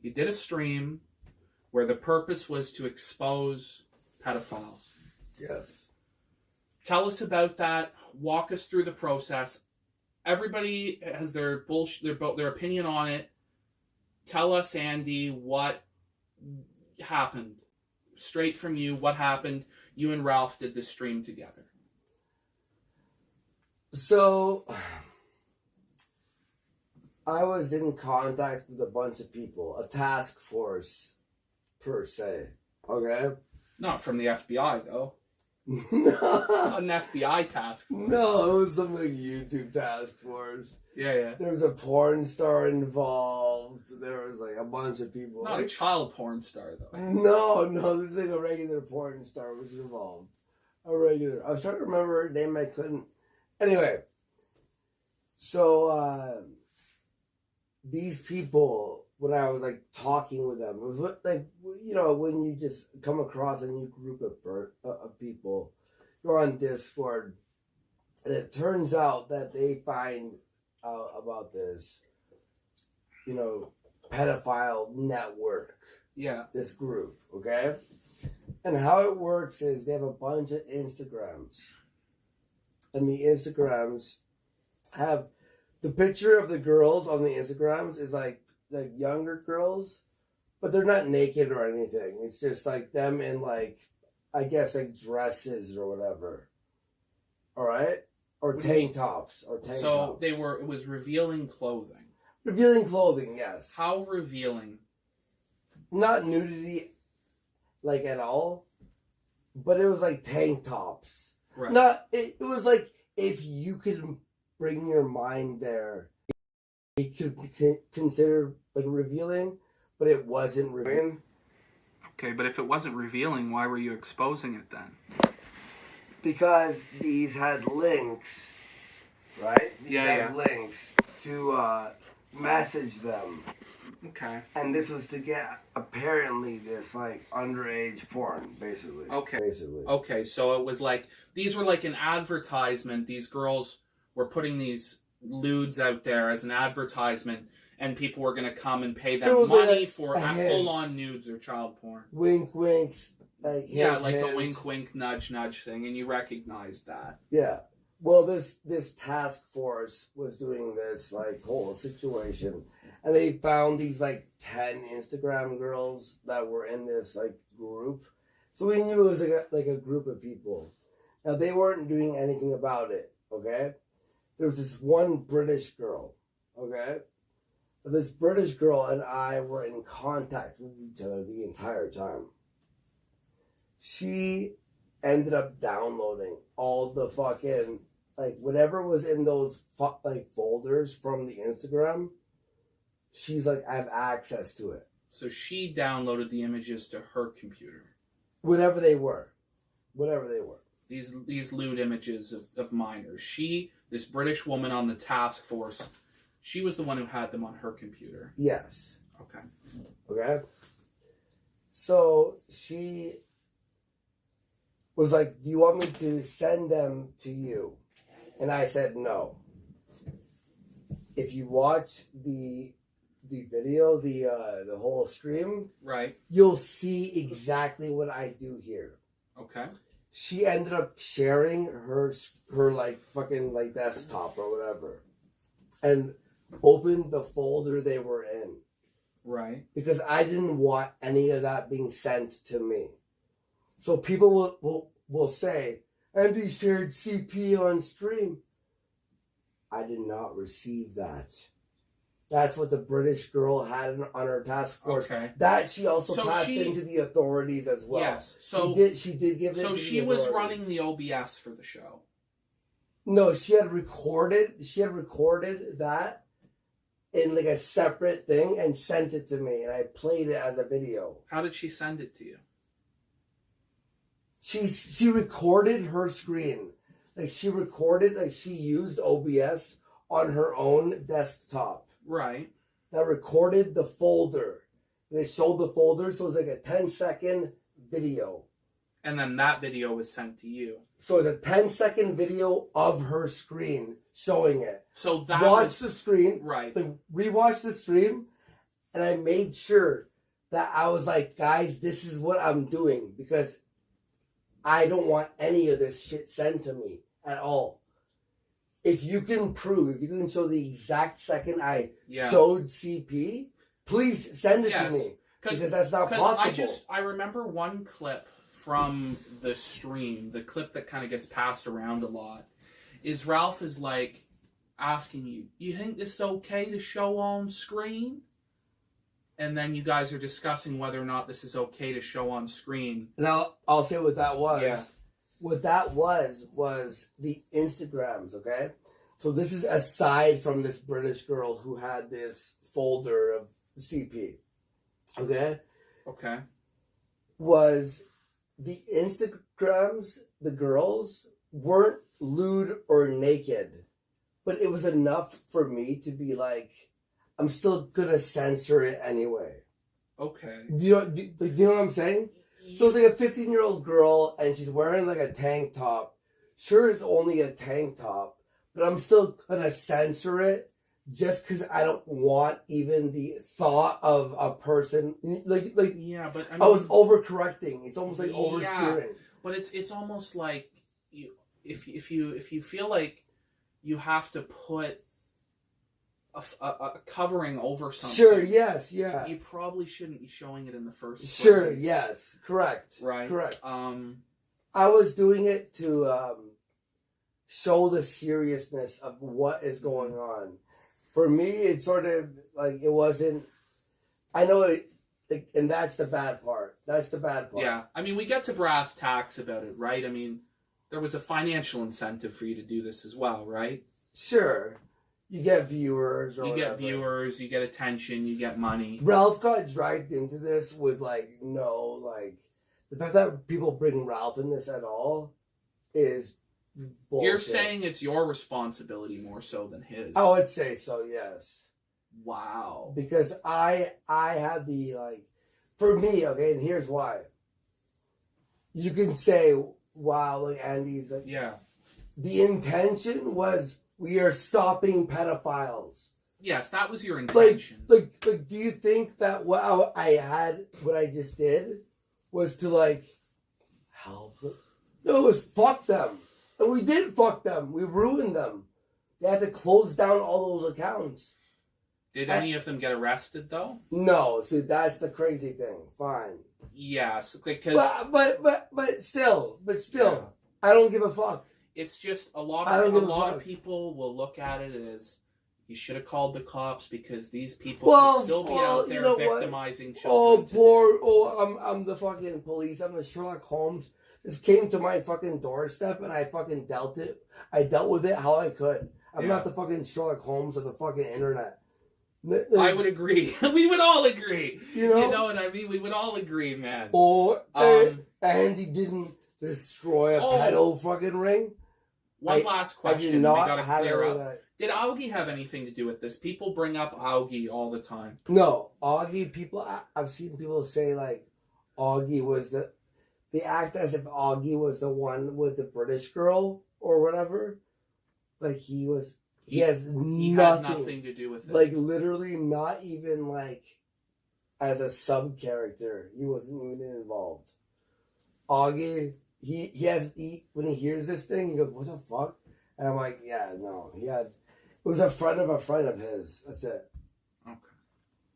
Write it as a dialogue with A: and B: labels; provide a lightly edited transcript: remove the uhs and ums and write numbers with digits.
A: You did a stream where the purpose was to expose pedophiles.
B: Yes.
A: Tell us about that. Walk us through the process. Everybody has their opinion on it. Tell us, Andy, what happened. Straight from you, what happened? You and Ralph did this stream together.
B: So, I was in contact with a bunch of people, a task force, per se. Okay?
A: Not from the FBI, though.
B: No.
A: Not an FBI task.
B: No, it was some like YouTube task force.
A: Yeah.
B: There was a porn star involved. There was like a bunch of people.
A: Not a child porn star, though.
B: No, there's like a regular porn star was involved. A regular. I was trying to remember her name, I couldn't. Anyway, so these people, when I was like talking with them, it was like, you know, when you just come across a new group of people, you're on Discord, and it turns out that they find out about this, you know, pedophile network.
A: Yeah.
B: This group, okay? And how it works is they have a bunch of Instagrams. And the Instagrams have the picture of the girls on the Instagrams is like younger girls, but they're not naked or anything. It's just like them in like, I guess like dresses or whatever. All right? Or tank tops.
A: So it was revealing clothing.
B: Revealing clothing, yes.
A: How revealing?
B: Not nudity like at all, but it was like tank tops.
A: Right.
B: It was like if you could bring your mind there, it could be considered like revealing, but it wasn't revealing.
A: Okay, but if it wasn't revealing, why were you exposing it then?
B: Because these had links, right? These had links to message them.
A: Okay.
B: And this was to get, apparently, this, like, underage porn, basically.
A: Okay.
B: Basically.
A: Okay, so it was like, these were like an advertisement. These girls were putting these lewds out there as an advertisement, and people were going to come and pay them money for full-on nudes or child porn.
B: Wink, winks. Like,
A: hint, a wink, wink, nudge, nudge thing, and you recognized that.
B: Yeah. Well, this task force was doing this, like, whole situation. And they found these, like, 10 Instagram girls that were in this, like, group. So we knew it was, like a group of people. Now, they weren't doing anything about it, okay? There was this one British girl, okay? This British girl and I were in contact with each other the entire time. She ended up downloading all the fucking, like, whatever was in those, like, folders from the Instagram. She's like, I have access to it.
A: So she downloaded the images to her computer.
B: Whatever they were.
A: These lewd images of minors. This British woman on the task force, she was the one who had them on her computer.
B: Yes.
A: Okay.
B: So she was like, do you want me to send them to you? And I said no. If you watch the video, the whole stream,
A: right,
B: you'll see exactly what I do here.
A: Okay.
B: She ended up sharing her like fucking like desktop or whatever, and opened the folder they were in.
A: Right.
B: Because I didn't want any of that being sent to me. So people will say, Andy shared CP on stream. I did not receive that. That's what the British girl had on her task force.
A: Okay.
B: That she also passed into the authorities as well.
A: Yes. So
B: she did give it.
A: So she was running the OBS for the show.
B: No, she had recorded that in like a separate thing and sent it to me, and I played it as a video.
A: How did she send it to you?
B: She recorded her screen. Like she used OBS on her own desktop.
A: Right.
B: That recorded the folder. They showed the folder, so it was like a 10-second video.
A: And then that video was sent to you.
B: So it's a 10-second video of her screen showing it.
A: So that
B: Watch the screen.
A: Right.
B: Like, rewatch the stream, and I made sure that I was like, guys, this is what I'm doing because I don't want any of this shit sent to me at all. If you can show the exact second I showed CP, please send it to me. Because that's not possible.
A: I remember one clip from the stream, the clip that kind of gets passed around a lot, is Ralph is like asking you think this is okay to show on screen? And then you guys are discussing whether or not this is okay to show on screen.
B: Now, I'll say what that was.
A: Yeah.
B: What that was the Instagrams, okay? So this is aside from this British girl who had this folder of CP, okay?
A: Okay.
B: Was the Instagrams, the girls, weren't lewd or naked, but it was enough for me to be like, I'm still gonna censor it anyway.
A: Okay.
B: Do you know what I'm saying? So it's like a 15-year-old girl and she's wearing like a tank top. Sure, it's only a tank top, but I'm still gonna censor it just because I don't want even the thought of a person like.
A: Yeah, but
B: I was overcorrecting. It's almost like oversteering.
A: But it's almost like if you feel like you have to put a covering over something.
B: Sure, yes, yeah.
A: You probably shouldn't be showing it in the first place.
B: Sure, yes, correct.
A: Right.
B: Correct. I was doing it to show the seriousness of what is going on. For me, it's sort of like it wasn't. I know it, and that's the bad part. That's the bad part.
A: Yeah, I mean, we get to brass tacks about it, right? I mean, there was a financial incentive for you to do this as well, right?
B: Sure. You get viewers or
A: get viewers, you get attention, you get money.
B: Ralph got dragged into this with the fact that people bring Ralph in this at all is bullshit.
A: You're saying it's your responsibility more so than his.
B: I would say so, yes.
A: Wow.
B: Because I had the for me, okay, and here's why. You can say, wow, like Andy's like,
A: yeah.
B: The intention was we are stopping pedophiles.
A: Yes, that was your intention.
B: Like, do you think that what I just did was to help? No, it was fuck them. And we did fuck them. We ruined them. They had to close down all those accounts.
A: Did any of them get arrested though?
B: No, so that's the crazy thing. Fine.
A: Yes, because
B: but still, yeah. I don't give a fuck.
A: It's just a lot of people will look at it as you should have called the cops because these people could still be out there victimizing children.
B: I'm the fucking police. I'm the Sherlock Holmes. This came to my fucking doorstep and I fucking dealt with it how I could. I'm not the fucking Sherlock Holmes of the fucking internet.
A: I would agree. We would all agree.
B: You know
A: what I mean? We would all agree, man.
B: And he didn't destroy a pedo fucking ring.
A: One last question.
B: I did not
A: we gotta
B: have
A: clear up.
B: That.
A: Did Augie have anything to do with this? People bring up Augie all the time.
B: No, Augie. I've seen people say Augie was they act as if Augie was the one with the British girl or whatever. Like he has nothing
A: to do with it.
B: Like literally not even as a sub character. He wasn't even involved. Augie, when he hears this thing, he goes, "What the fuck?" And I'm like, "Yeah, no, it was a friend of his. That's it."